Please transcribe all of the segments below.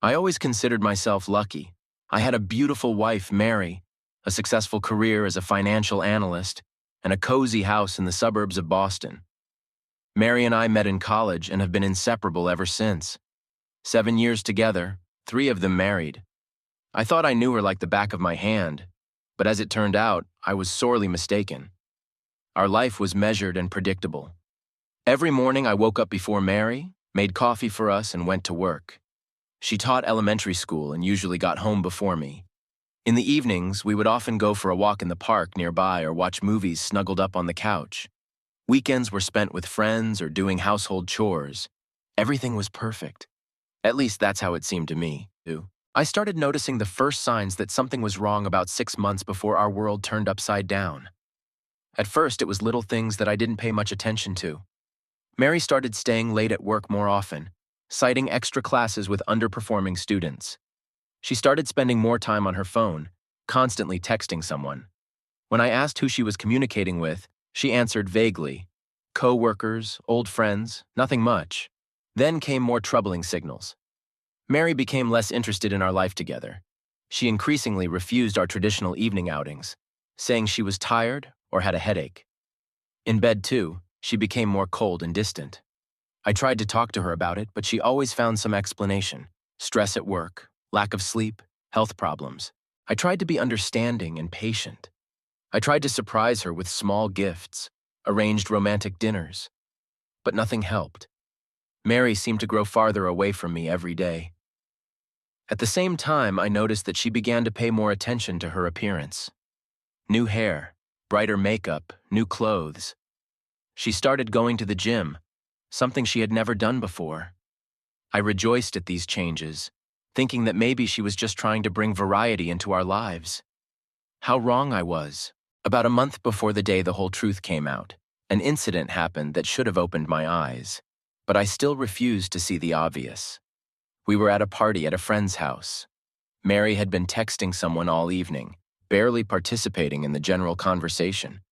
I always considered myself lucky. I had a beautiful wife, Mary, a successful career as a financial analyst, and a cozy house in the suburbs of Boston. Mary and I met in college and have been inseparable ever since. 7 years together, 3 of them married. I thought I knew her like the back of my hand, but as it turned out, I was sorely mistaken. Our life was measured and predictable. Every morning I woke up before Mary, made coffee for us, and went to work. She taught elementary school and usually got home before me. In the evenings, we would often go for a walk in the park nearby or watch movies snuggled up on the couch. Weekends were spent with friends or doing household chores. Everything was perfect. At least that's how it seemed to me, too. I started noticing the first signs that something was wrong about 6 months before our world turned upside down. At first, it was little things that I didn't pay much attention to. Mary started staying late at work more often, citing extra classes with underperforming students. She started spending more time on her phone, constantly texting someone. When I asked who she was communicating with, she answered vaguely. Co-workers, old friends, nothing much. Then came more troubling signals. Mary became less interested in our life together. She increasingly refused our traditional evening outings, saying she was tired or had a headache. In bed, too, she became more cold and distant. I tried to talk to her about it, but she always found some explanation. Stress at work, lack of sleep, health problems. I tried to be understanding and patient. I tried to surprise her with small gifts, arranged romantic dinners. But nothing helped. Mary seemed to grow farther away from me every day. At the same time, I noticed that she began to pay more attention to her appearance. New hair, brighter makeup, new clothes. She started going to the gym, something she had never done before. I rejoiced at these changes, thinking that maybe she was just trying to bring variety into our lives. How wrong I was. About a month before the day the whole truth came out, an incident happened that should have opened my eyes, but I still refused to see the obvious. We were at a party at a friend's house. Mary had been texting someone all evening, barely participating in the general conversation.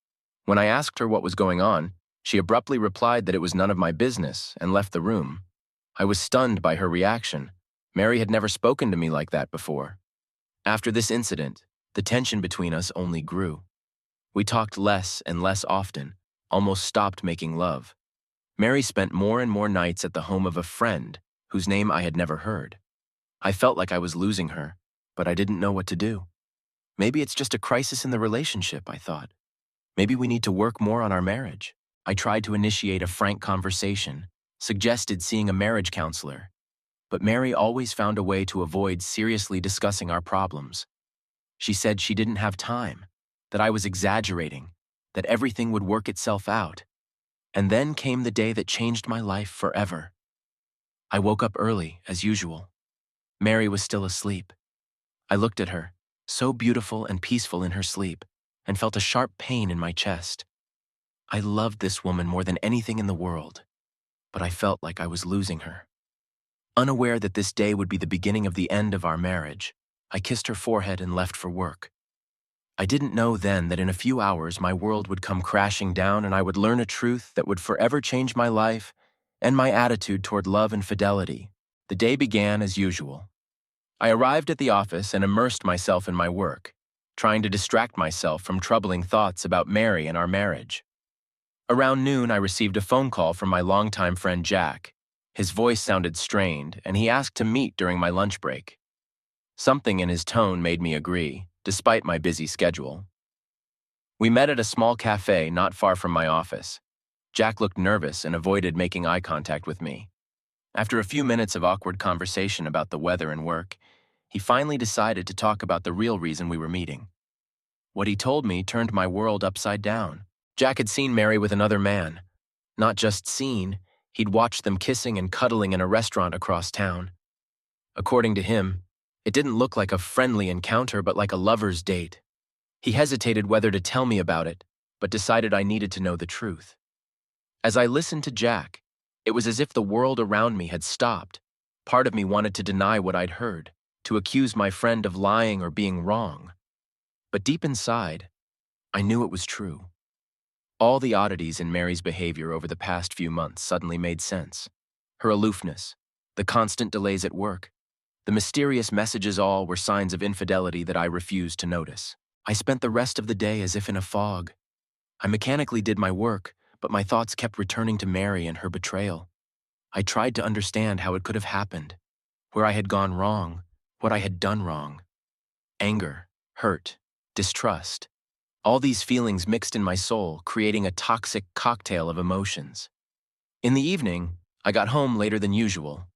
When I asked her what was going on, she abruptly replied that it was none of my business and left the room. I was stunned by her reaction. Mary had never spoken to me like that before. After this incident, the tension between us only grew. We talked less and less often, almost stopped making love. Mary spent more and more nights at the home of a friend whose name I had never heard. I felt like I was losing her, but I didn't know what to do. Maybe it's just a crisis in the relationship, I thought. Maybe we need to work more on our marriage. I tried to initiate a frank conversation, suggested seeing a marriage counselor, but Mary always found a way to avoid seriously discussing our problems. She said she didn't have time, that I was exaggerating, that everything would work itself out. And then came the day that changed my life forever. I woke up early, as usual. Mary was still asleep. I looked at her, so beautiful and peaceful in her sleep, and felt a sharp pain in my chest. I loved this woman more than anything in the world, but I felt like I was losing her. Unaware that this day would be the beginning of the end of our marriage, I kissed her forehead and left for work. I didn't know then that in a few hours my world would come crashing down and I would learn a truth that would forever change my life and my attitude toward love and fidelity. The day began as usual. I arrived at the office and immersed myself in my work, trying to distract myself from troubling thoughts about Mary and our marriage. Around noon, I received a phone call from my longtime friend Jack. His voice sounded strained, and he asked to meet during my lunch break. Something in his tone made me agree, despite my busy schedule. We met at a small cafe not far from my office. Jack looked nervous and avoided making eye contact with me. After a few minutes of awkward conversation about the weather and work, he finally decided to talk about the real reason we were meeting. What he told me turned my world upside down. Jack had seen Mary with another man. Not just seen, he'd watched them kissing and cuddling in a restaurant across town. According to him, it didn't look like a friendly encounter but like a lover's date. He hesitated whether to tell me about it, but decided I needed to know the truth. As I listened to Jack, it was as if the world around me had stopped. Part of me wanted to deny what I'd heard, to accuse my friend of lying or being wrong. But deep inside, I knew it was true. All the oddities in Mary's behavior over the past few months suddenly made sense. Her aloofness, the constant delays at work, The mysterious messages all were signs of infidelity that I refused to notice. I spent the rest of the day as if in a fog. I mechanically did my work, but my thoughts kept returning to Mary and her betrayal. I tried to understand how it could have happened, where I had gone wrong, what I had done wrong. Anger, hurt, distrust. All these feelings mixed in my soul, creating a toxic cocktail of emotions. In the evening, I got home later than usual.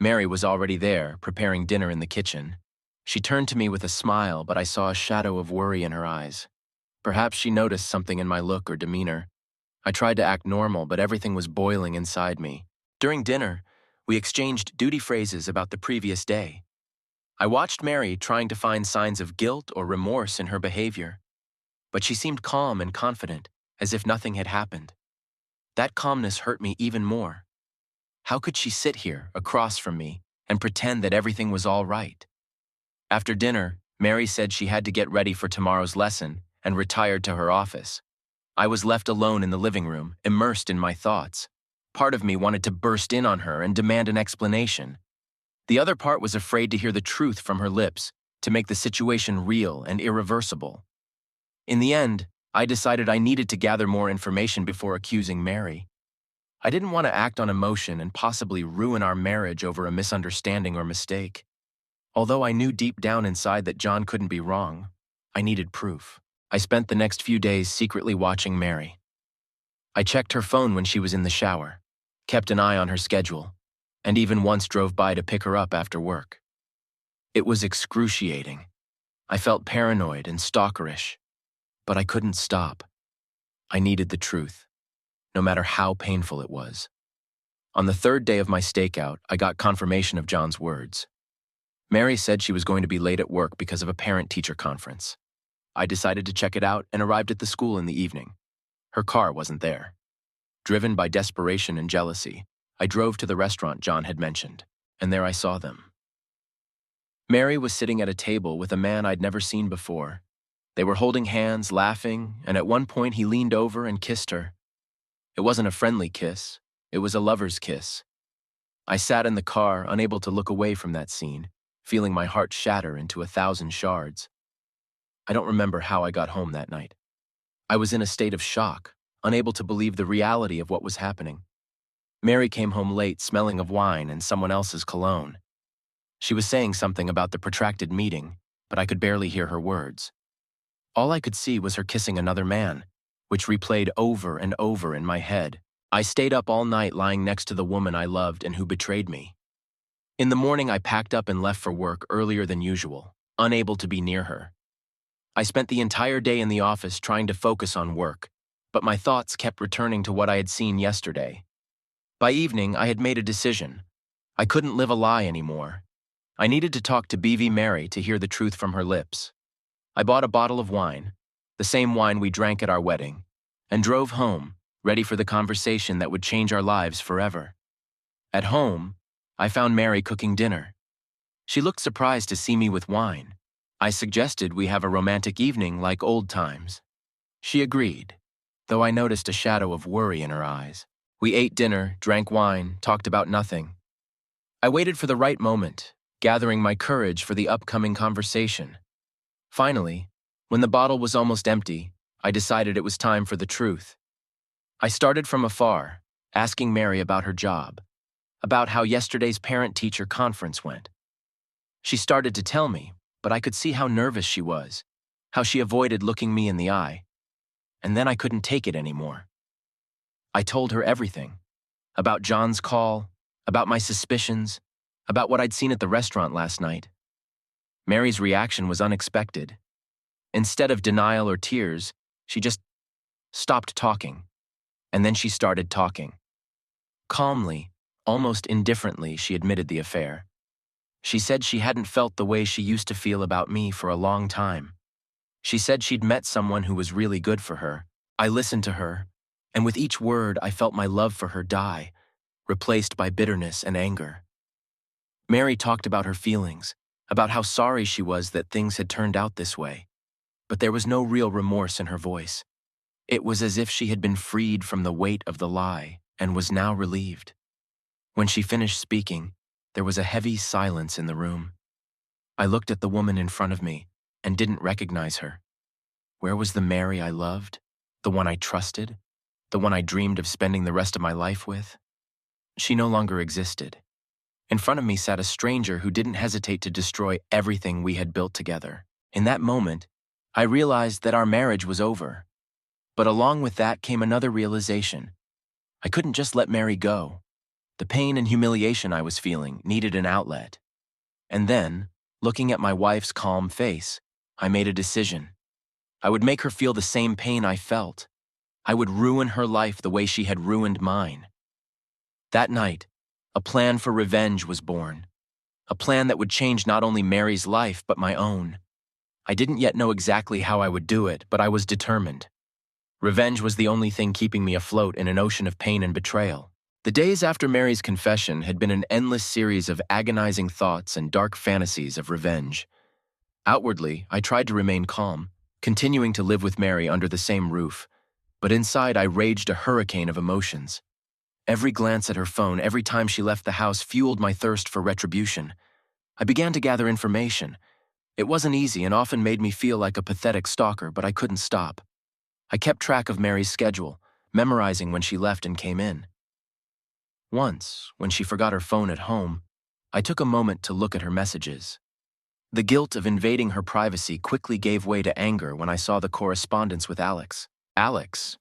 Mary was already there, preparing dinner in the kitchen. She turned to me with a smile, but I saw a shadow of worry in her eyes. Perhaps she noticed something in my look or demeanor. I tried to act normal, but everything was boiling inside me. During dinner, we exchanged duty phrases about the previous day. I watched Mary trying to find signs of guilt or remorse in her behavior, but she seemed calm and confident, as if nothing had happened. That calmness hurt me even more. How could she sit here, across from me, and pretend that everything was all right? After dinner, Mary said she had to get ready for tomorrow's lesson and retired to her office. I was left alone in the living room, immersed in my thoughts. Part of me wanted to burst in on her and demand an explanation. The other part was afraid to hear the truth from her lips, to make the situation real and irreversible. In the end, I decided I needed to gather more information before accusing Mary. I didn't want to act on emotion and possibly ruin our marriage over a misunderstanding or mistake. Although I knew deep down inside that John couldn't be wrong, I needed proof. I spent the next few days secretly watching Mary. I checked her phone when she was in the shower, kept an eye on her schedule, and even once drove by to pick her up after work. It was excruciating. I felt paranoid and stalkerish, but I couldn't stop. I needed the truth, no matter how painful it was. On the third day of my stakeout, I got confirmation of John's words. Mary said she was going to be late at work because of a parent-teacher conference. I decided to check it out and arrived at the school in the evening. Her car wasn't there. Driven by desperation and jealousy, I drove to the restaurant John had mentioned, and there I saw them. Mary was sitting at a table with a man I'd never seen before. They were holding hands, laughing, and at one point he leaned over and kissed her. It wasn't a friendly kiss, it was a lover's kiss. I sat in the car, unable to look away from that scene, feeling my heart shatter into 1,000 shards. I don't remember how I got home that night. I was in a state of shock, unable to believe the reality of what was happening. Mary came home late, smelling of wine and someone else's cologne. She was saying something about the protracted meeting, but I could barely hear her words. All I could see was her kissing another man, which replayed over and over in my head. I stayed up all night lying next to the woman I loved and who betrayed me. In the morning, I packed up and left for work earlier than usual, unable to be near her. I spent the entire day in the office trying to focus on work, but my thoughts kept returning to what I had seen yesterday. By evening, I had made a decision. I couldn't live a lie anymore. I needed to talk to BV Mary to hear the truth from her lips. I bought a bottle of wine, the same wine we drank at our wedding, and drove home, ready for the conversation that would change our lives forever. At home, I found Mary cooking dinner. She looked surprised to see me with wine. I suggested we have a romantic evening like old times. She agreed, though I noticed a shadow of worry in her eyes. We ate dinner, drank wine, talked about nothing. I waited for the right moment, gathering my courage for the upcoming conversation. Finally, when the bottle was almost empty, I decided it was time for the truth. I started from afar, asking Mary about her job, about how yesterday's parent-teacher conference went. She started to tell me, but I could see how nervous she was, how she avoided looking me in the eye. And then I couldn't take it anymore. I told her everything, about John's call, about my suspicions, about what I'd seen at the restaurant last night. Mary's reaction was unexpected. Instead of denial or tears, she just stopped talking, and then she started talking. Calmly, almost indifferently, she admitted the affair. She said she hadn't felt the way she used to feel about me for a long time. She said she'd met someone who was really good for her. I listened to her, and with each word I felt my love for her die, replaced by bitterness and anger. Mary talked about her feelings, about how sorry she was that things had turned out this way, but there was no real remorse in her voice. It was as if she had been freed from the weight of the lie and was now relieved. When she finished speaking, There was a heavy silence in the room. I looked at the woman in front of me and didn't recognize her. Where was the Mary I loved? The one I trusted? The one I dreamed of spending the rest of my life with? She no longer existed. In front of me sat a stranger who didn't hesitate to destroy everything we had built together. In that moment, I realized that our marriage was over. But along with that came another realization. I couldn't just let Mary go. The pain and humiliation I was feeling needed an outlet. And then, looking at my wife's calm face, I made a decision. I would make her feel the same pain I felt. I would ruin her life the way she had ruined mine. That night, a plan for revenge was born. A plan that would change not only Mary's life, but my own. I didn't yet know exactly how I would do it, but I was determined. Revenge was the only thing keeping me afloat in an ocean of pain and betrayal. The days after Mary's confession had been an endless series of agonizing thoughts and dark fantasies of revenge. Outwardly, I tried to remain calm, continuing to live with Mary under the same roof, but inside I raged a hurricane of emotions. Every glance at her phone, every time she left the house, fueled my thirst for retribution. I began to gather information. It wasn't easy and often made me feel like a pathetic stalker, but I couldn't stop. I kept track of Mary's schedule, memorizing when she left and came in. Once, when she forgot her phone at home, I took a moment to look at her messages. The guilt of invading her privacy quickly gave way to anger when I saw the correspondence with Alex. Alex.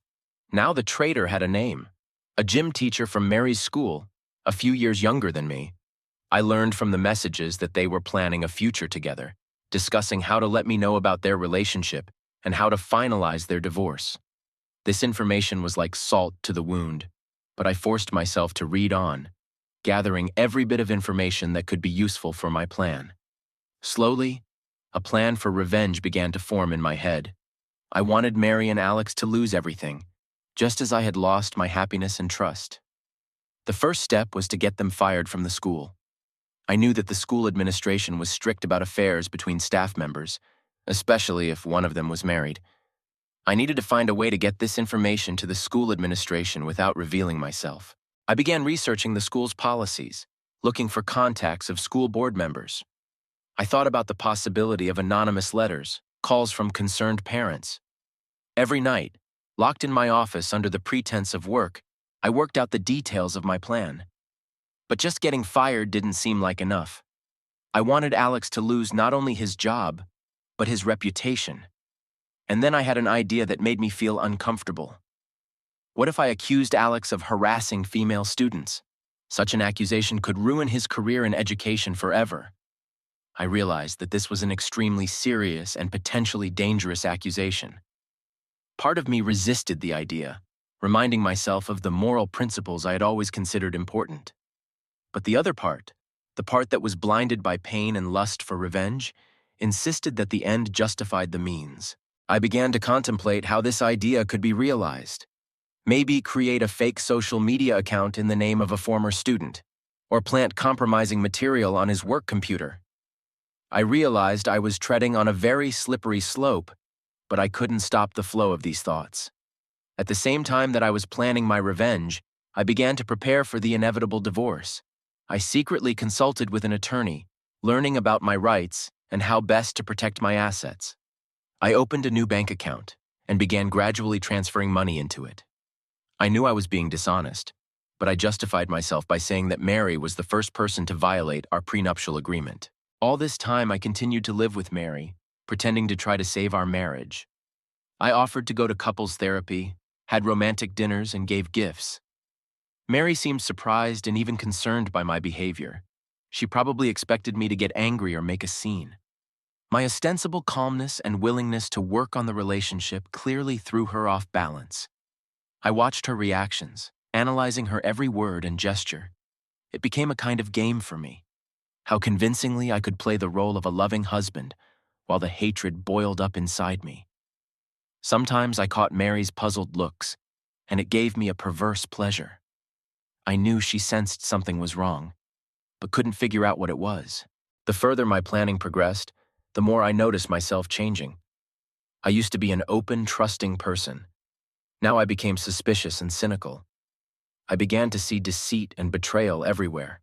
Now the traitor had a name. A gym teacher from Mary's school, a few years younger than me. I learned from the messages that they were planning a future together, discussing how to let me know about their relationship and how to finalize their divorce. This information was like salt to the wound, but I forced myself to read on, gathering every bit of information that could be useful for my plan. Slowly, a plan for revenge began to form in my head. I wanted Mary and Alex to lose everything, just as I had lost my happiness and trust. The first step was to get them fired from the school. I knew that the school administration was strict about affairs between staff members, especially if one of them was married. I needed to find a way to get this information to the school administration without revealing myself. I began researching the school's policies, looking for contacts of school board members. I thought about the possibility of anonymous letters, calls from concerned parents. Every night, locked in my office under the pretense of work, I worked out the details of my plan. But just getting fired didn't seem like enough. I wanted Alex to lose not only his job, but his reputation. And then I had an idea that made me feel uncomfortable. What if I accused Alex of harassing female students? Such an accusation could ruin his career in education forever. I realized that this was an extremely serious and potentially dangerous accusation. Part of me resisted the idea, reminding myself of the moral principles I had always considered important. But the other part, the part that was blinded by pain and lust for revenge, insisted that the end justified the means. I began to contemplate how this idea could be realized. Maybe create a fake social media account in the name of a former student, or plant compromising material on his work computer. I realized I was treading on a very slippery slope, but I couldn't stop the flow of these thoughts. At the same time that I was planning my revenge, I began to prepare for the inevitable divorce. I secretly consulted with an attorney, learning about my rights and how best to protect my assets. I opened a new bank account and began gradually transferring money into it. I knew I was being dishonest, but I justified myself by saying that Mary was the first person to violate our prenuptial agreement. All this time, I continued to live with Mary, pretending to try to save our marriage. I offered to go to couples therapy, had romantic dinners, and gave gifts. Mary seemed surprised and even concerned by my behavior. She probably expected me to get angry or make a scene. My ostensible calmness and willingness to work on the relationship clearly threw her off balance. I watched her reactions, analyzing her every word and gesture. It became a kind of game for me. How convincingly I could play the role of a loving husband while the hatred boiled up inside me. Sometimes I caught Mary's puzzled looks, and it gave me a perverse pleasure. I knew she sensed something was wrong, but couldn't figure out what it was. The further my planning progressed, the more I noticed myself changing. I used to be an open, trusting person. Now I became suspicious and cynical. I began to see deceit and betrayal everywhere.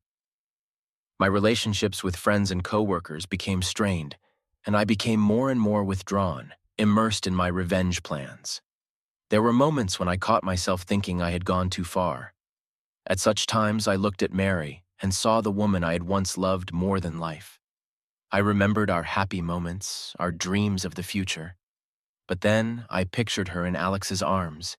My relationships with friends and coworkers became strained, and I became more and more withdrawn, immersed in my revenge plans. There were moments when I caught myself thinking I had gone too far. At such times, I looked at Mary and saw the woman I had once loved more than life. I remembered our happy moments, our dreams of the future. But then I pictured her in Alex's arms,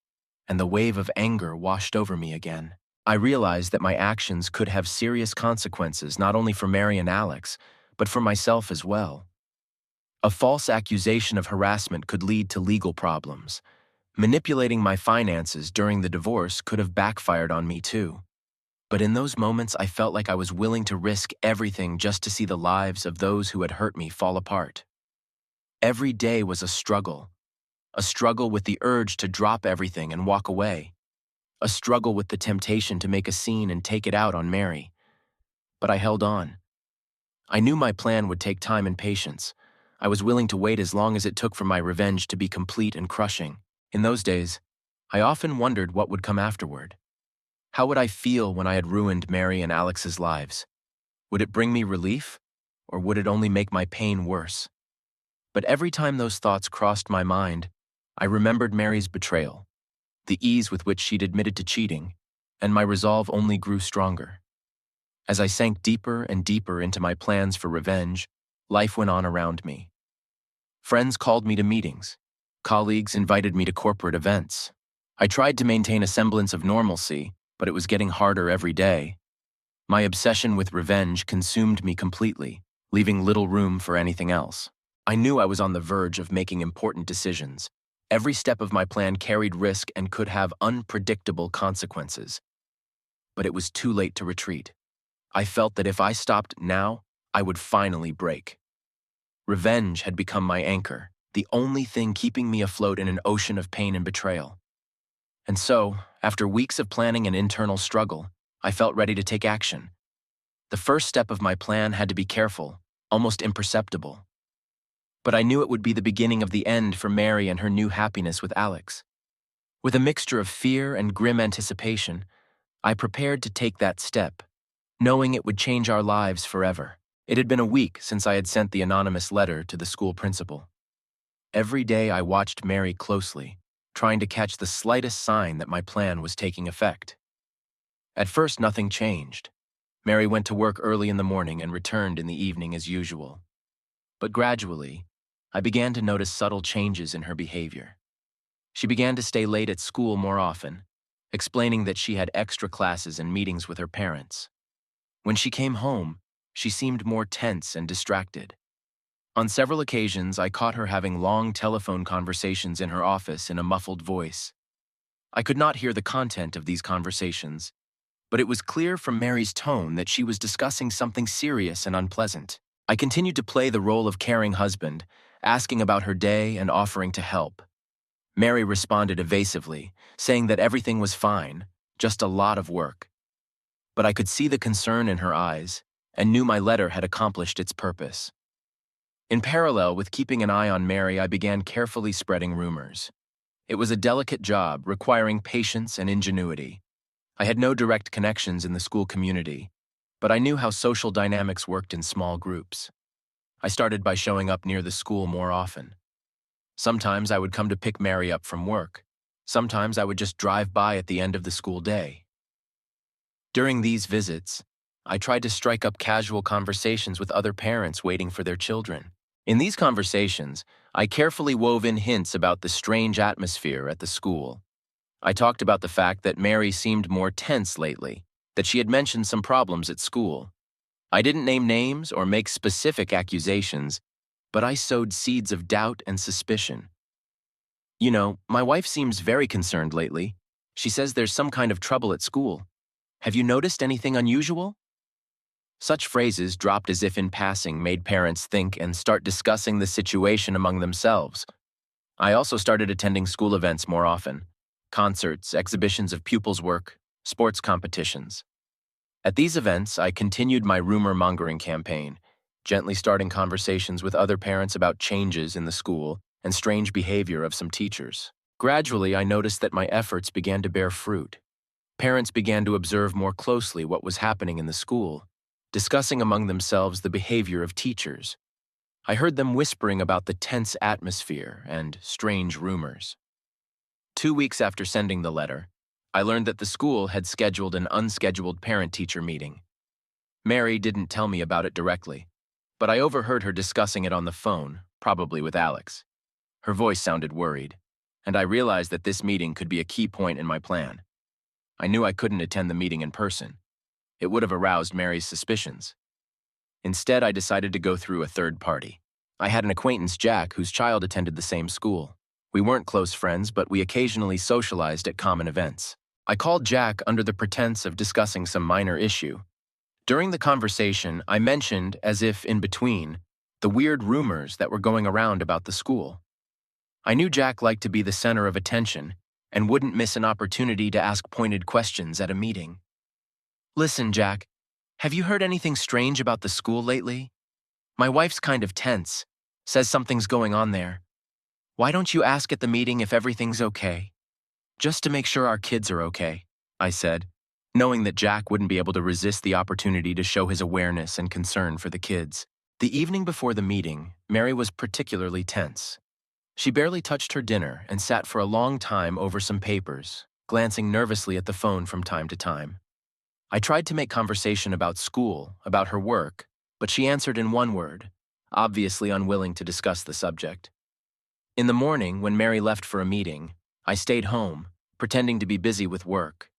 and the wave of anger washed over me again. I realized that my actions could have serious consequences not only for Mary and Alex, but for myself as well. A false accusation of harassment could lead to legal problems. Manipulating my finances during the divorce could have backfired on me too. But in those moments, I felt like I was willing to risk everything just to see the lives of those who had hurt me fall apart. Every day was a struggle with the urge to drop everything and walk away, a struggle with the temptation to make a scene and take it out on Mary. But I held on. I knew my plan would take time and patience. I was willing to wait as long as it took for my revenge to be complete and crushing. In those days, I often wondered what would come afterward. How would I feel when I had ruined Mary and Alex's lives? Would it bring me relief, or would it only make my pain worse? But every time those thoughts crossed my mind, I remembered Mary's betrayal, the ease with which she'd admitted to cheating, and my resolve only grew stronger. As I sank deeper and deeper into my plans for revenge, life went on around me. Friends called me to meetings. Colleagues invited me to corporate events. I tried to maintain a semblance of normalcy, but it was getting harder every day. My obsession with revenge consumed me completely, leaving little room for anything else. I knew I was on the verge of making important decisions. Every step of my plan carried risk and could have unpredictable consequences. But it was too late to retreat. I felt that if I stopped now, I would finally break. Revenge had become my anchor, the only thing keeping me afloat in an ocean of pain and betrayal. And so, after weeks of planning and internal struggle, I felt ready to take action. The first step of my plan had to be careful, almost imperceptible. But I knew it would be the beginning of the end for Mary and her new happiness with Alex. With a mixture of fear and grim anticipation, I prepared to take that step, knowing it would change our lives forever. It had been a week since I had sent the anonymous letter to the school principal. Every day I watched Mary closely, trying to catch the slightest sign that my plan was taking effect. At first, nothing changed. Mary went to work early in the morning and returned in the evening as usual. But gradually, I began to notice subtle changes in her behavior. She began to stay late at school more often, explaining that she had extra classes and meetings with her parents. When she came home, she seemed more tense and distracted. On several occasions, I caught her having long telephone conversations in her office in a muffled voice. I could not hear the content of these conversations, but it was clear from Mary's tone that she was discussing something serious and unpleasant. I continued to play the role of caring husband, asking about her day and offering to help. Mary responded evasively, saying that everything was fine, just a lot of work. But I could see the concern in her eyes and knew my letter had accomplished its purpose. In parallel with keeping an eye on Mary, I began carefully spreading rumors. It was a delicate job requiring patience and ingenuity. I had no direct connections in the school community, but I knew how social dynamics worked in small groups. I started by showing up near the school more often. Sometimes I would come to pick Mary up from work. Sometimes I would just drive by at the end of the school day. During these visits, I tried to strike up casual conversations with other parents waiting for their children. In these conversations, I carefully wove in hints about the strange atmosphere at the school. I talked about the fact that Mary seemed more tense lately, that she had mentioned some problems at school. I didn't name names or make specific accusations, but I sowed seeds of doubt and suspicion. "You know, my wife seems very concerned lately. She says there's some kind of trouble at school. Have you noticed anything unusual?" Such phrases, dropped as if in passing, made parents think and start discussing the situation among themselves. I also started attending school events more often: concerts, exhibitions of pupils' work, sports competitions. At these events, I continued my rumor-mongering campaign, gently starting conversations with other parents about changes in the school and strange behavior of some teachers. Gradually, I noticed that my efforts began to bear fruit. Parents began to observe more closely what was happening in the school, discussing among themselves the behavior of teachers. I heard them whispering about the tense atmosphere and strange rumors. 2 weeks after sending the letter, I learned that the school had scheduled an unscheduled parent-teacher meeting. Mary didn't tell me about it directly, but I overheard her discussing it on the phone, probably with Alex. Her voice sounded worried, and I realized that this meeting could be a key point in my plan. I knew I couldn't attend the meeting in person. It would have aroused Mary's suspicions. Instead, I decided to go through a third party. I had an acquaintance, Jack, whose child attended the same school. We weren't close friends, but we occasionally socialized at common events. I called Jack under the pretense of discussing some minor issue. During the conversation, I mentioned, as if in between, the weird rumors that were going around about the school. I knew Jack liked to be the center of attention and wouldn't miss an opportunity to ask pointed questions at a meeting. "Listen, Jack, have you heard anything strange about the school lately? My wife's kind of tense, says something's going on there. Why don't you ask at the meeting if everything's okay? Just to make sure our kids are okay," I said, knowing that Jack wouldn't be able to resist the opportunity to show his awareness and concern for the kids. The evening before the meeting, Mary was particularly tense. She barely touched her dinner and sat for a long time over some papers, glancing nervously at the phone from time to time. I tried to make conversation about school, about her work, but she answered in one word, obviously unwilling to discuss the subject. In the morning, when Mary left for a meeting, I stayed home, pretending to be busy with work.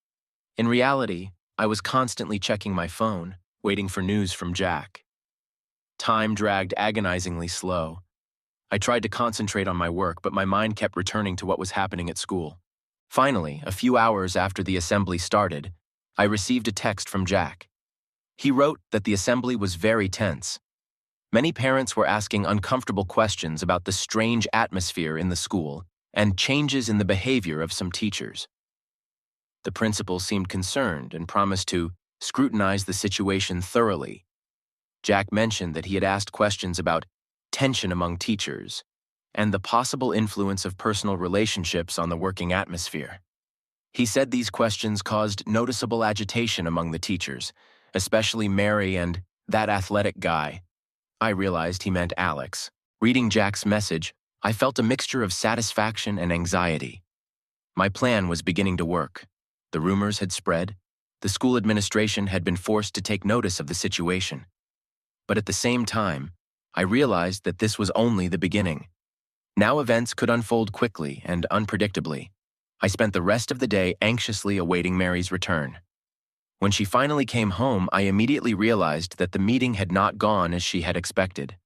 In reality, I was constantly checking my phone, waiting for news from Jack. Time dragged agonizingly slow. I tried to concentrate on my work, but my mind kept returning to what was happening at school. Finally, a few hours after the assembly started, I received a text from Jack. He wrote that the assembly was very tense. Many parents were asking uncomfortable questions about the strange atmosphere in the school and changes in the behavior of some teachers. The principal seemed concerned and promised to scrutinize the situation thoroughly. Jack mentioned that he had asked questions about tension among teachers and the possible influence of personal relationships on the working atmosphere. He said these questions caused noticeable agitation among the teachers, especially Mary and that athletic guy. I realized he meant Alex. Reading Jack's message, I felt a mixture of satisfaction and anxiety. My plan was beginning to work. The rumors had spread. The school administration had been forced to take notice of the situation. But at the same time, I realized that this was only the beginning. Now events could unfold quickly and unpredictably. I spent the rest of the day anxiously awaiting Mary's return. When she finally came home, I immediately realized that the meeting had not gone as she had expected.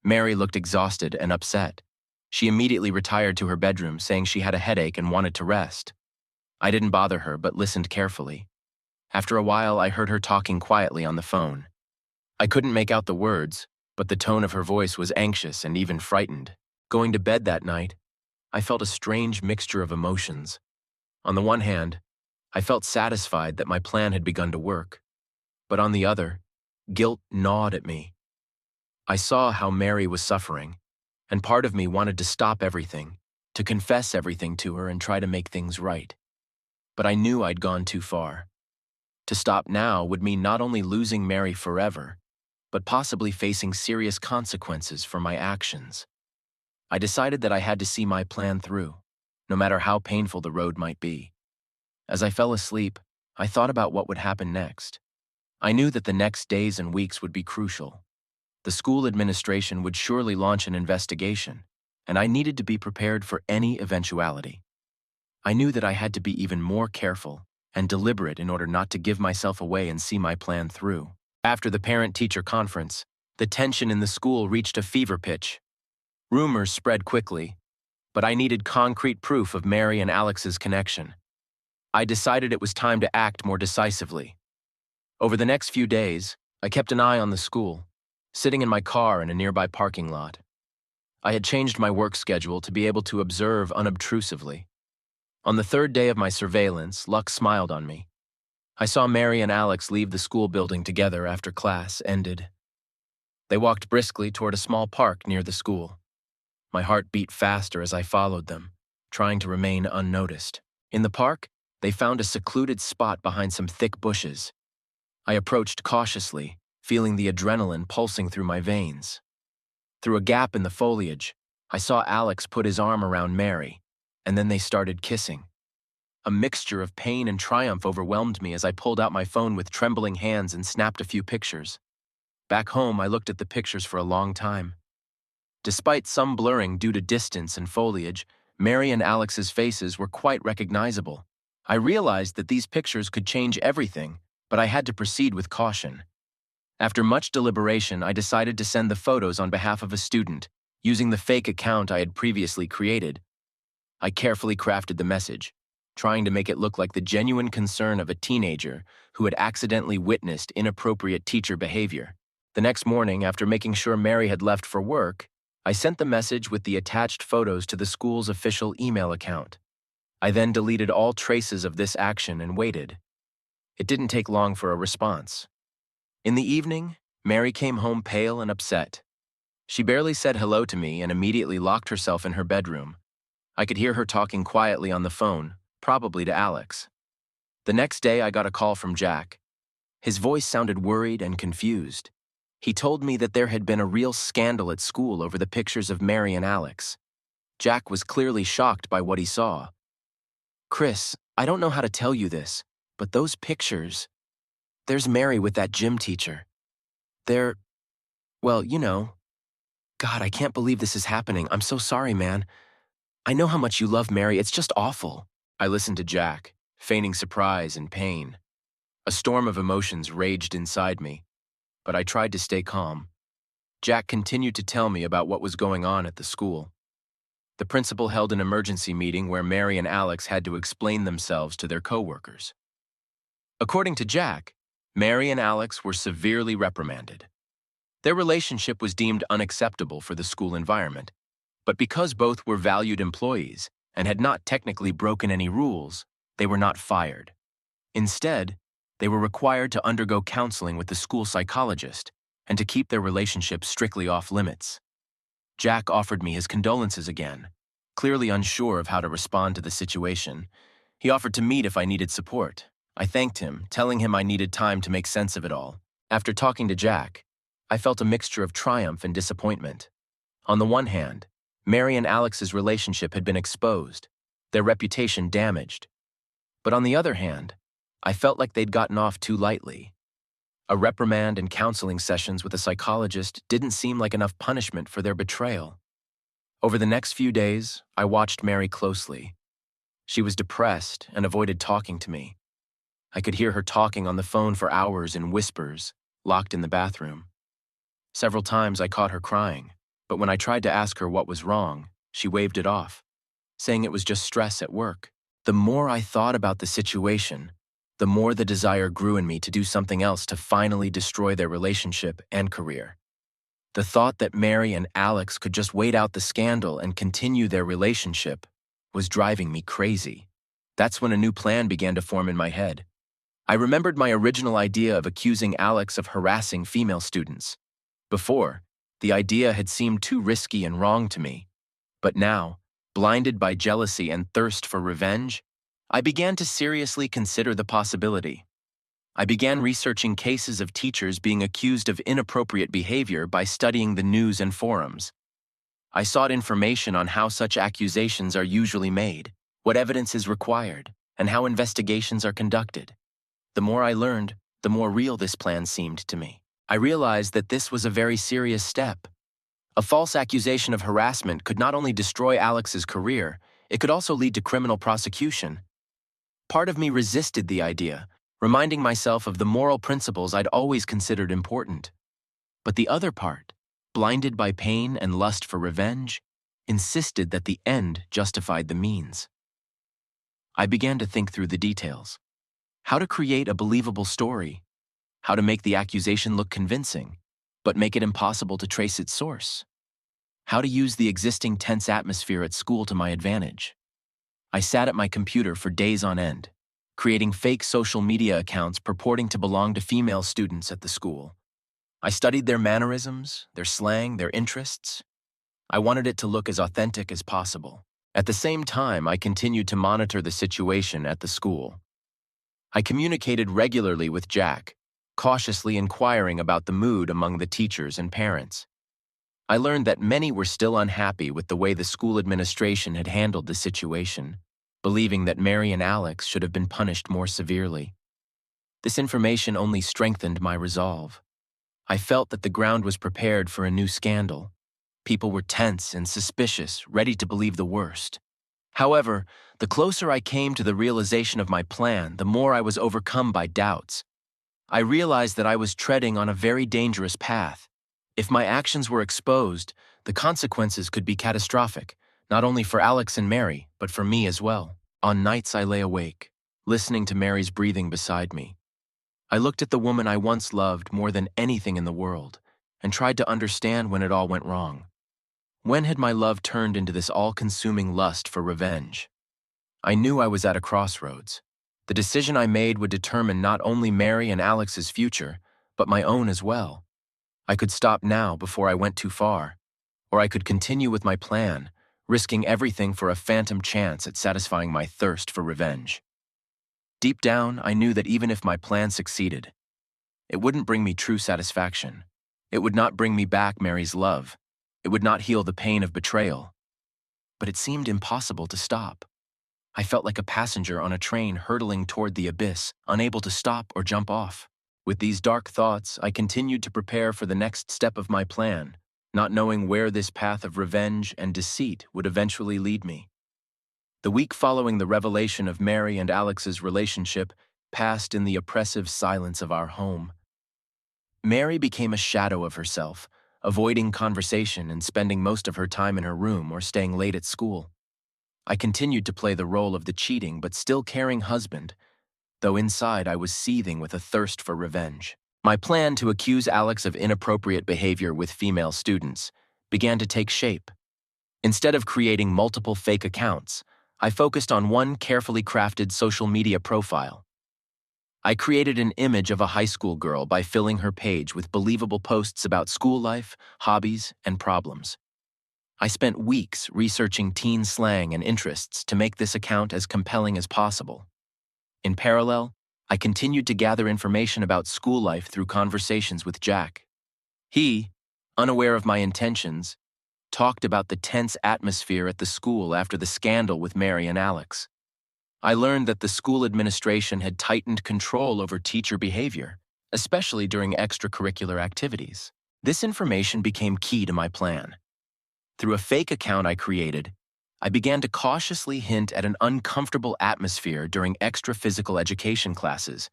Mary looked exhausted and upset. She immediately retired to her bedroom, saying she had a headache and wanted to rest. I didn't bother her, but listened carefully. After a while, I heard her talking quietly on the phone. I couldn't make out the words, but the tone of her voice was anxious and even frightened. Going to bed that night, I felt a strange mixture of emotions. On the one hand, I felt satisfied that my plan had begun to work, but on the other, guilt gnawed at me. I saw how Mary was suffering, and part of me wanted to stop everything, to confess everything to her and try to make things right. But I knew I'd gone too far. To stop now would mean not only losing Mary forever, but possibly facing serious consequences for my actions. I decided that I had to see my plan through, no matter how painful the road might be. As I fell asleep, I thought about what would happen next. I knew that the next days and weeks would be crucial. The school administration would surely launch an investigation, and I needed to be prepared for any eventuality. I knew that I had to be even more careful and deliberate in order not to give myself away and see my plan through. After the parent-teacher conference, the tension in the school reached a fever pitch. Rumors spread quickly, but I needed concrete proof of Mary and Alex's connection. I decided it was time to act more decisively. Over the next few days, I kept an eye on the school, sitting in my car in a nearby parking lot. I had changed my work schedule to be able to observe unobtrusively. On the third day of my surveillance, luck smiled on me. I saw Mary and Alex leave the school building together after class ended. They walked briskly toward a small park near the school. My heart beat faster as I followed them, trying to remain unnoticed. In the park, they found a secluded spot behind some thick bushes. I approached cautiously, feeling the adrenaline pulsing through my veins. Through a gap in the foliage, I saw Alex put his arm around Mary, and then they started kissing. A mixture of pain and triumph overwhelmed me as I pulled out my phone with trembling hands and snapped a few pictures. Back home, I looked at the pictures for a long time. Despite some blurring due to distance and foliage, Mary and Alex's faces were quite recognizable. I realized that these pictures could change everything, but I had to proceed with caution. After much deliberation, I decided to send the photos on behalf of a student, using the fake account I had previously created. I carefully crafted the message, trying to make it look like the genuine concern of a teenager who had accidentally witnessed inappropriate teacher behavior. The next morning, after making sure Mary had left for work, I sent the message with the attached photos to the school's official email account. I then deleted all traces of this action and waited. It didn't take long for a response. In the evening, Mary came home pale and upset. She barely said hello to me and immediately locked herself in her bedroom. I could hear her talking quietly on the phone, probably to Alex. The next day, I got a call from Jack. His voice sounded worried and confused. He told me that there had been a real scandal at school over the pictures of Mary and Alex. Jack was clearly shocked by what he saw. "Chris, I don't know how to tell you this, but those pictures... There's Mary with that gym teacher. They're... well, you know... God, I can't believe this is happening. I'm so sorry, man. I know how much you love Mary. It's just awful." I listened to Jack, feigning surprise and pain. A storm of emotions raged inside me, but I tried to stay calm. Jack continued to tell me about what was going on at the school. The principal held an emergency meeting where Mary and Alex had to explain themselves to their coworkers. According to Jack, Mary and Alex were severely reprimanded. Their relationship was deemed unacceptable for the school environment, but because both were valued employees and had not technically broken any rules, they were not fired. Instead, they were required to undergo counseling with the school psychologist and to keep their relationship strictly off limits. Jack offered me his condolences again, clearly unsure of how to respond to the situation. He offered to meet if I needed support. I thanked him, telling him I needed time to make sense of it all. After talking to Jack, I felt a mixture of triumph and disappointment. On the one hand, Mary and Alex's relationship had been exposed, their reputation damaged. But on the other hand, I felt like they'd gotten off too lightly. A reprimand and counseling sessions with a psychologist didn't seem like enough punishment for their betrayal. Over the next few days, I watched Mary closely. She was depressed and avoided talking to me. I could hear her talking on the phone for hours in whispers, locked in the bathroom. Several times I caught her crying, but when I tried to ask her what was wrong, she waved it off, saying it was just stress at work. The more I thought about the situation, the more the desire grew in me to do something else to finally destroy their relationship and career. The thought that Mary and Alex could just wait out the scandal and continue their relationship was driving me crazy. That's when a new plan began to form in my head. I remembered my original idea of accusing Alex of harassing female students. Before, the idea had seemed too risky and wrong to me. But now, blinded by jealousy and thirst for revenge, I began to seriously consider the possibility. I began researching cases of teachers being accused of inappropriate behavior by studying the news and forums. I sought information on how such accusations are usually made, what evidence is required, and how investigations are conducted. The more I learned, the more real this plan seemed to me. I realized that this was a very serious step. A false accusation of harassment could not only destroy Alex's career, it could also lead to criminal prosecution. Part of me resisted the idea, reminding myself of the moral principles I'd always considered important. But the other part, blinded by pain and lust for revenge, insisted that the end justified the means. I began to think through the details. How to create a believable story, how to make the accusation look convincing, but make it impossible to trace its source. How to use the existing tense atmosphere at school to my advantage. I sat at my computer for days on end, creating fake social media accounts purporting to belong to female students at the school. I studied their mannerisms, their slang, their interests. I wanted it to look as authentic as possible. At the same time, I continued to monitor the situation at the school. I communicated regularly with Jack, cautiously inquiring about the mood among the teachers and parents. I learned that many were still unhappy with the way the school administration had handled the situation, believing that Mary and Alex should have been punished more severely. This information only strengthened my resolve. I felt that the ground was prepared for a new scandal. People were tense and suspicious, ready to believe the worst. However, the closer I came to the realization of my plan, the more I was overcome by doubts. I realized that I was treading on a very dangerous path. If my actions were exposed, the consequences could be catastrophic, not only for Alex and Mary, but for me as well. On nights I lay awake, listening to Mary's breathing beside me. I looked at the woman I once loved more than anything in the world, and tried to understand when it all went wrong. When had my love turned into this all-consuming lust for revenge? I knew I was at a crossroads. The decision I made would determine not only Mary and Alex's future, but my own as well. I could stop now before I went too far, or I could continue with my plan, risking everything for a phantom chance at satisfying my thirst for revenge. Deep down, I knew that even if my plan succeeded, it wouldn't bring me true satisfaction. It would not bring me back Mary's love. It would not heal the pain of betrayal. But it seemed impossible to stop. I felt like a passenger on a train hurtling toward the abyss, unable to stop or jump off. With these dark thoughts, I continued to prepare for the next step of my plan, not knowing where this path of revenge and deceit would eventually lead me. The week following the revelation of Mary and Alex's relationship passed in the oppressive silence of our home. Mary became a shadow of herself, avoiding conversation and spending most of her time in her room or staying late at school. I continued to play the role of the cheating but still caring husband, though inside I was seething with a thirst for revenge. My plan to accuse Alex of inappropriate behavior with female students began to take shape. Instead of creating multiple fake accounts, I focused on one carefully crafted social media profile. I created an image of a high school girl by filling her page with believable posts about school life, hobbies, and problems. I spent weeks researching teen slang and interests to make this account as compelling as possible. In parallel, I continued to gather information about school life through conversations with Jack. He, unaware of my intentions, talked about the tense atmosphere at the school after the scandal with Mary and Alex. I learned that the school administration had tightened control over teacher behavior, especially during extracurricular activities. This information became key to my plan. Through a fake account I created, I began to cautiously hint at an uncomfortable atmosphere during extra physical education classes.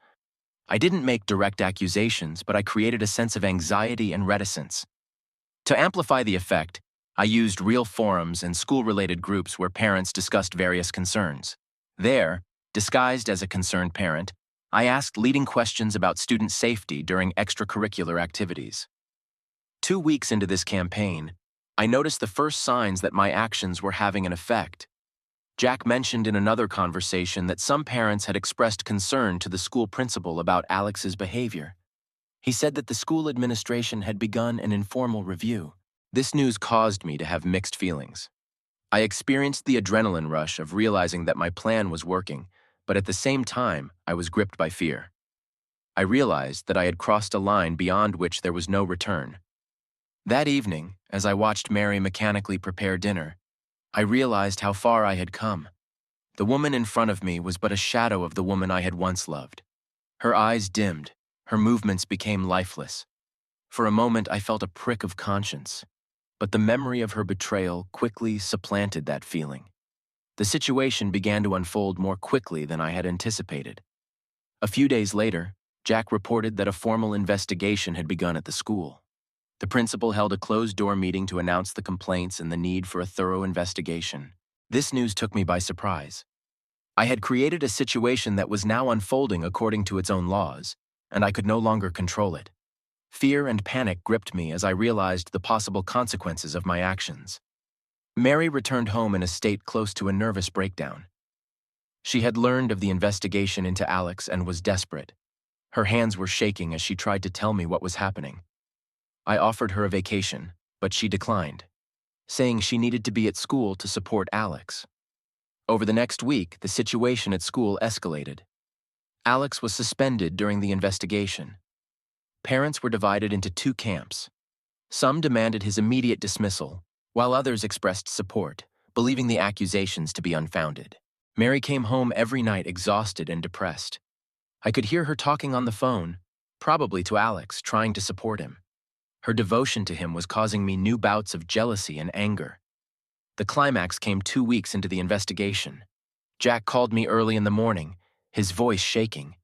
I didn't make direct accusations, but I created a sense of anxiety and reticence. To amplify the effect, I used real forums and school-related groups where parents discussed various concerns. There, disguised as a concerned parent, I asked leading questions about student safety during extracurricular activities. 2 weeks into this campaign, I noticed the first signs that my actions were having an effect. Jack mentioned in another conversation that some parents had expressed concern to the school principal about Alex's behavior. He said that the school administration had begun an informal review. This news caused me to have mixed feelings. I experienced the adrenaline rush of realizing that my plan was working, but at the same time, I was gripped by fear. I realized that I had crossed a line beyond which there was no return. That evening, as I watched Mary mechanically prepare dinner, I realized how far I had come. The woman in front of me was but a shadow of the woman I had once loved. Her eyes dimmed, her movements became lifeless. For a moment, I felt a prick of conscience, but the memory of her betrayal quickly supplanted that feeling. The situation began to unfold more quickly than I had anticipated. A few days later, Jack reported that a formal investigation had begun at the school. The principal held a closed-door meeting to announce the complaints and the need for a thorough investigation. This news took me by surprise. I had created a situation that was now unfolding according to its own laws, and I could no longer control it. Fear and panic gripped me as I realized the possible consequences of my actions. Mary returned home in a state close to a nervous breakdown. She had learned of the investigation into Alex and was desperate. Her hands were shaking as she tried to tell me what was happening. I offered her a vacation, but she declined, saying she needed to be at school to support Alex. Over the next week, the situation at school escalated. Alex was suspended during the investigation. Parents were divided into two camps. Some demanded his immediate dismissal, while others expressed support, believing the accusations to be unfounded. Mary came home every night exhausted and depressed. I could hear her talking on the phone, probably to Alex, trying to support him. Her devotion to him was causing me new bouts of jealousy and anger. The climax came 2 weeks into the investigation. Jack called me early in the morning, his voice shaking.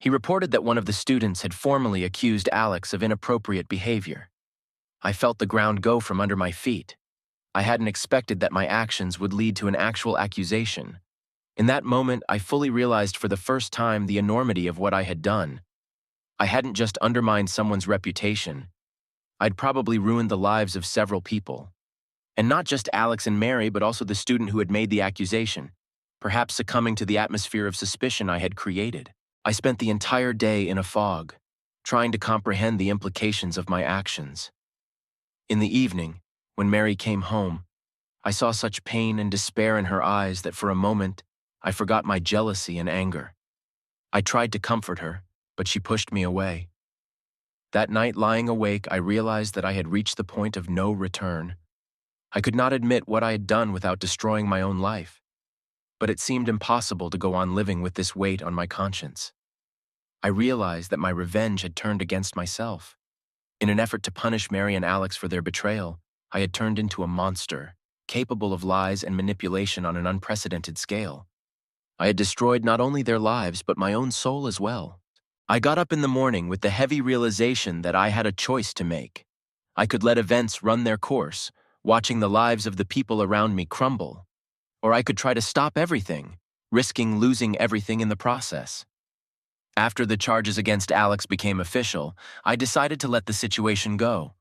He reported that one of the students had formally accused Alex of inappropriate behavior. I felt the ground go from under my feet. I hadn't expected that my actions would lead to an actual accusation. In that moment, I fully realized for the first time the enormity of what I had done. I hadn't just undermined someone's reputation. I'd probably ruined the lives of several people. And not just Alex and Mary, but also the student who had made the accusation, perhaps succumbing to the atmosphere of suspicion I had created. I spent the entire day in a fog, trying to comprehend the implications of my actions. In the evening, when Mary came home, I saw such pain and despair in her eyes that for a moment, I forgot my jealousy and anger. I tried to comfort her, but she pushed me away. That night, lying awake, I realized that I had reached the point of no return. I could not admit what I had done without destroying my own life, but it seemed impossible to go on living with this weight on my conscience. I realized that my revenge had turned against myself. In an effort to punish Mary and Alex for their betrayal, I had turned into a monster, capable of lies and manipulation on an unprecedented scale. I had destroyed not only their lives, but my own soul as well. I got up in the morning with the heavy realization that I had a choice to make. I could let events run their course, watching the lives of the people around me crumble. Or I could try to stop everything, risking losing everything in the process. After the charges against Alex became official, I decided to let the situation go.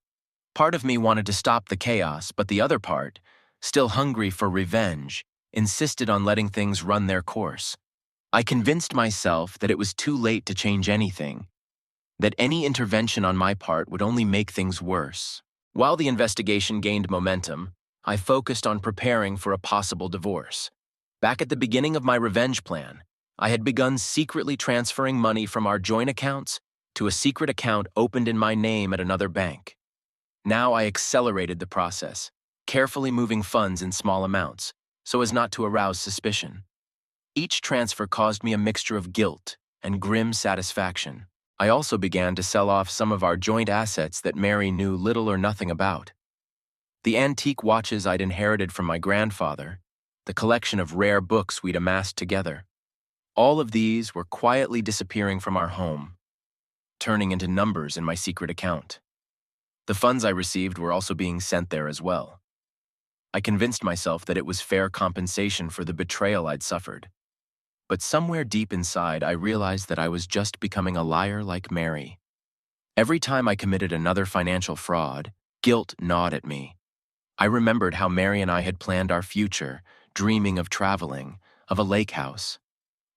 Part of me wanted to stop the chaos, but the other part, still hungry for revenge, insisted on letting things run their course. I convinced myself that it was too late to change anything, that any intervention on my part would only make things worse. While the investigation gained momentum, I focused on preparing for a possible divorce. Back at the beginning of my revenge plan, I had begun secretly transferring money from our joint accounts to a secret account opened in my name at another bank. Now I accelerated the process, carefully moving funds in small amounts, so as not to arouse suspicion. Each transfer caused me a mixture of guilt and grim satisfaction. I also began to sell off some of our joint assets that Mary knew little or nothing about. The antique watches I'd inherited from my grandfather, the collection of rare books we'd amassed together. All of these were quietly disappearing from our home, turning into numbers in my secret account. The funds I received were also being sent there as well. I convinced myself that it was fair compensation for the betrayal I'd suffered. But somewhere deep inside, I realized that I was just becoming a liar like Mary. Every time I committed another financial fraud, guilt gnawed at me. I remembered how Mary and I had planned our future, dreaming of traveling, of a lake house.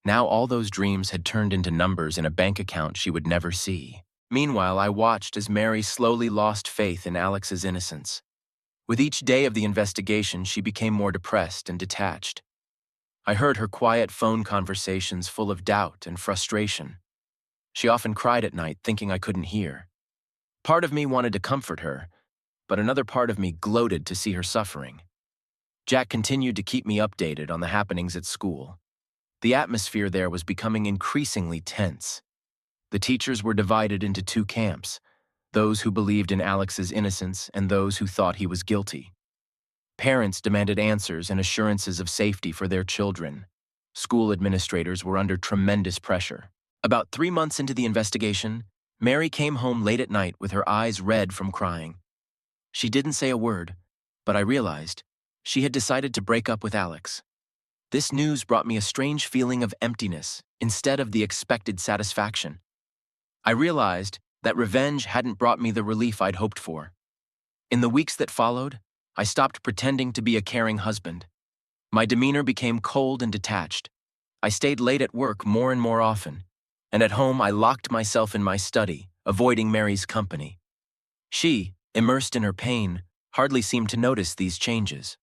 Now all those dreams had turned into numbers in a bank account she would never see. Meanwhile, I watched as Mary slowly lost faith in Alex's innocence. With each day of the investigation, she became more depressed and detached. I heard her quiet phone conversations full of doubt and frustration. She often cried at night, thinking I couldn't hear. Part of me wanted to comfort her, but another part of me gloated to see her suffering. Jack continued to keep me updated on the happenings at school. The atmosphere there was becoming increasingly tense. The teachers were divided into two camps, those who believed in Alex's innocence and those who thought he was guilty. Parents demanded answers and assurances of safety for their children. School administrators were under tremendous pressure. About 3 months into the investigation, Mary came home late at night with her eyes red from crying. She didn't say a word, but I realized she had decided to break up with Alex. This news brought me a strange feeling of emptiness instead of the expected satisfaction. I realized that revenge hadn't brought me the relief I'd hoped for. In the weeks that followed, I stopped pretending to be a caring husband. My demeanor became cold and detached. I stayed late at work more and more often, and at home I locked myself in my study, avoiding Mary's company. She, immersed in her pain, hardly seemed to notice these changes.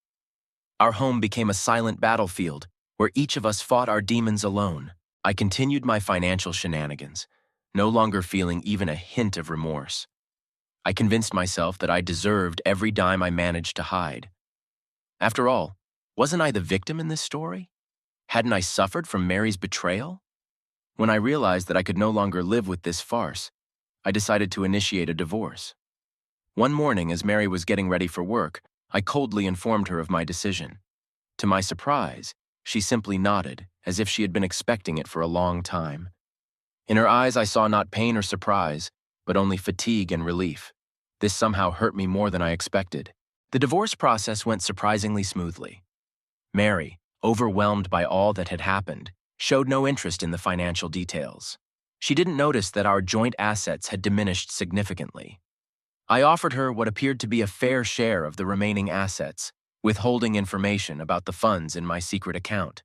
Our home became a silent battlefield where each of us fought our demons alone. I continued my financial shenanigans, no longer feeling even a hint of remorse. I convinced myself that I deserved every dime I managed to hide. After all, wasn't I the victim in this story? Hadn't I suffered from Mary's betrayal? When I realized that I could no longer live with this farce, I decided to initiate a divorce. One morning, as Mary was getting ready for work, I coldly informed her of my decision. To my surprise, she simply nodded, as if she had been expecting it for a long time. In her eyes, I saw not pain or surprise, but only fatigue and relief. This somehow hurt me more than I expected. The divorce process went surprisingly smoothly. Mary, overwhelmed by all that had happened, showed no interest in the financial details. She didn't notice that our joint assets had diminished significantly. I offered her what appeared to be a fair share of the remaining assets, withholding information about the funds in my secret account.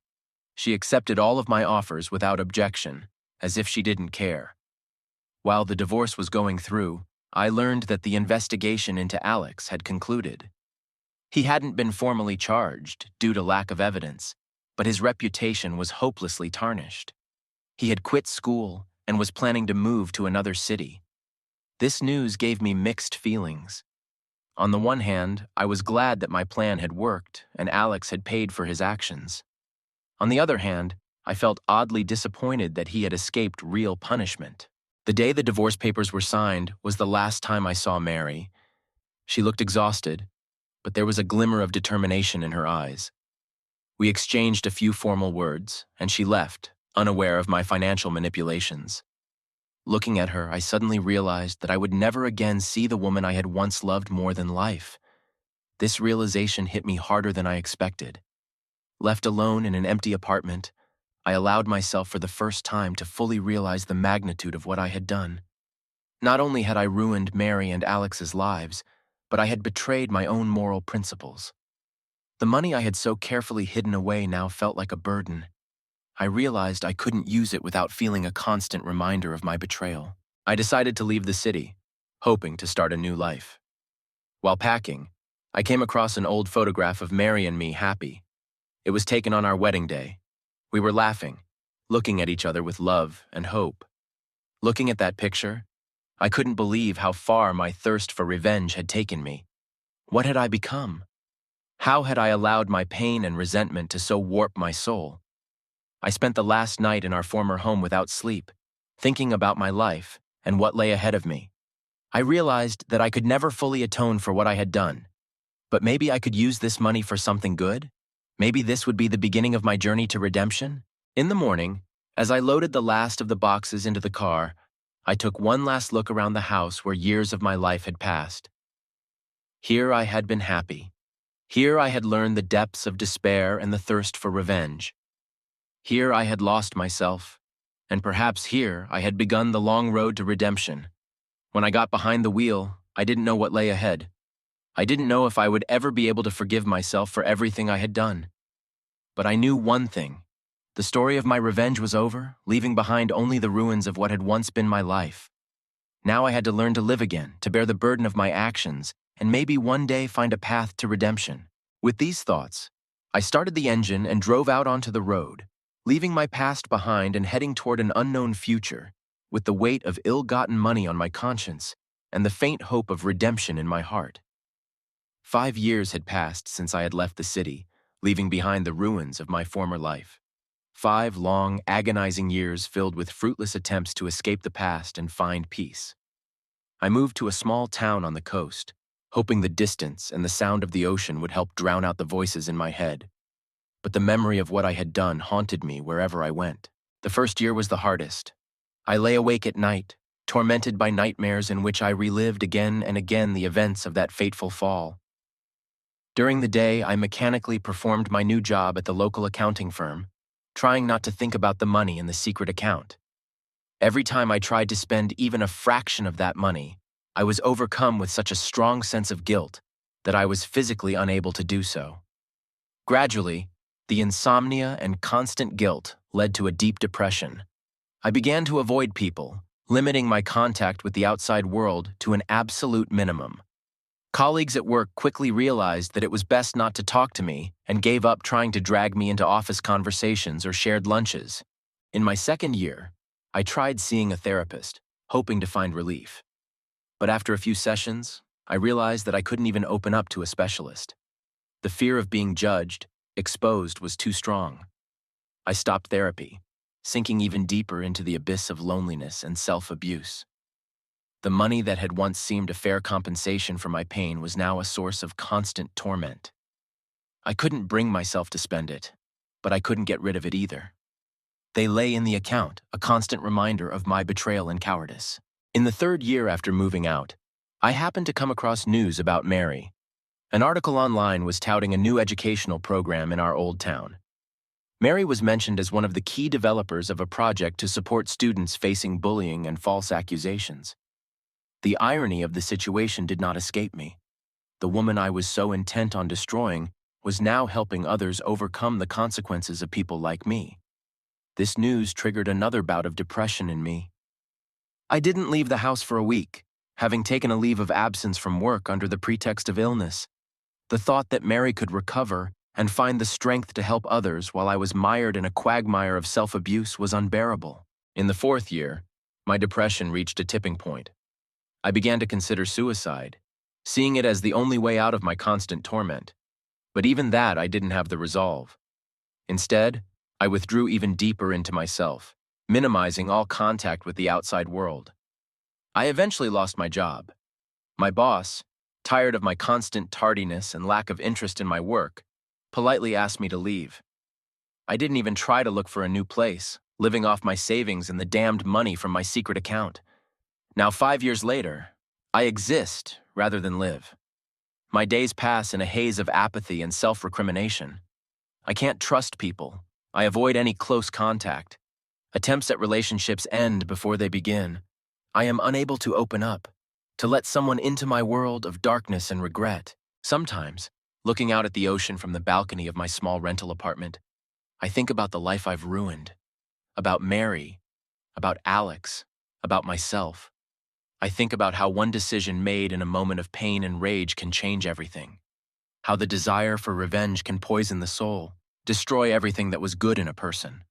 She accepted all of my offers without objection, as if she didn't care. While the divorce was going through, I learned that the investigation into Alex had concluded. He hadn't been formally charged due to lack of evidence, but his reputation was hopelessly tarnished. He had quit school and was planning to move to another city. This news gave me mixed feelings. On the one hand, I was glad that my plan had worked and Alex had paid for his actions. On the other hand, I felt oddly disappointed that he had escaped real punishment. The day the divorce papers were signed was the last time I saw Mary. She looked exhausted, but there was a glimmer of determination in her eyes. We exchanged a few formal words, and she left, unaware of my financial manipulations. Looking at her, I suddenly realized that I would never again see the woman I had once loved more than life. This realization hit me harder than I expected. Left alone in an empty apartment, I allowed myself for the first time to fully realize the magnitude of what I had done. Not only had I ruined Mary and Alex's lives, but I had betrayed my own moral principles. The money I had so carefully hidden away now felt like a burden. I realized I couldn't use it without feeling a constant reminder of my betrayal. I decided to leave the city, hoping to start a new life. While packing, I came across an old photograph of Mary and me happy. It was taken on our wedding day. We were laughing, looking at each other with love and hope. Looking at that picture, I couldn't believe how far my thirst for revenge had taken me. What had I become? How had I allowed my pain and resentment to so warp my soul? I spent the last night in our former home without sleep, thinking about my life and what lay ahead of me. I realized that I could never fully atone for what I had done, but maybe I could use this money for something good? Maybe this would be the beginning of my journey to redemption? In the morning, as I loaded the last of the boxes into the car, I took one last look around the house where years of my life had passed. Here I had been happy. Here I had learned the depths of despair and the thirst for revenge. Here I had lost myself, and perhaps here I had begun the long road to redemption. When I got behind the wheel, I didn't know what lay ahead. I didn't know if I would ever be able to forgive myself for everything I had done. But I knew one thing. The story of my revenge was over, leaving behind only the ruins of what had once been my life. Now I had to learn to live again, to bear the burden of my actions, and maybe one day find a path to redemption. With these thoughts, I started the engine and drove out onto the road, leaving my past behind and heading toward an unknown future, with the weight of ill-gotten money on my conscience and the faint hope of redemption in my heart. 5 years had passed since I had left the city, leaving behind the ruins of my former life. 5 long, agonizing years filled with fruitless attempts to escape the past and find peace. I moved to a small town on the coast, hoping the distance and the sound of the ocean would help drown out the voices in my head. But the memory of what I had done haunted me wherever I went. The first year was the hardest. I lay awake at night, tormented by nightmares in which I relived again and again the events of that fateful fall. During the day, I mechanically performed my new job at the local accounting firm, trying not to think about the money in the secret account. Every time I tried to spend even a fraction of that money, I was overcome with such a strong sense of guilt that I was physically unable to do so. Gradually, the insomnia and constant guilt led to a deep depression. I began to avoid people, limiting my contact with the outside world to an absolute minimum. Colleagues at work quickly realized that it was best not to talk to me and gave up trying to drag me into office conversations or shared lunches. In my second year, I tried seeing a therapist, hoping to find relief. But after a few sessions, I realized that I couldn't even open up to a specialist. The fear of being judged, exposed, was too strong. I stopped therapy, sinking even deeper into the abyss of loneliness and self-abuse. The money that had once seemed a fair compensation for my pain was now a source of constant torment. I couldn't bring myself to spend it, but I couldn't get rid of it either. They lay in the account, a constant reminder of my betrayal and cowardice. In the third year after moving out, I happened to come across news about Mary. An article online was touting a new educational program in our old town. Mary was mentioned as one of the key developers of a project to support students facing bullying and false accusations. The irony of the situation did not escape me. The woman I was so intent on destroying was now helping others overcome the consequences of people like me. This news triggered another bout of depression in me. I didn't leave the house for a week, having taken a leave of absence from work under the pretext of illness. The thought that Mary could recover and find the strength to help others while I was mired in a quagmire of self-abuse was unbearable. In the fourth year, my depression reached a tipping point. I began to consider suicide, seeing it as the only way out of my constant torment. But even that I didn't have the resolve. Instead, I withdrew even deeper into myself, minimizing all contact with the outside world. I eventually lost my job. My boss, tired of my constant tardiness and lack of interest in my work, politely asked me to leave. I didn't even try to look for a new place, living off my savings and the damned money from my secret account. Now, 5 years later, I exist rather than live. My days pass in a haze of apathy and self-recrimination. I can't trust people. I avoid any close contact. Attempts at relationships end before they begin. I am unable to open up, to let someone into my world of darkness and regret. Sometimes, looking out at the ocean from the balcony of my small rental apartment, I think about the life I've ruined, about Mary, about Alex, about myself. I think about how one decision made in a moment of pain and rage can change everything, how the desire for revenge can poison the soul, destroy everything that was good in a person.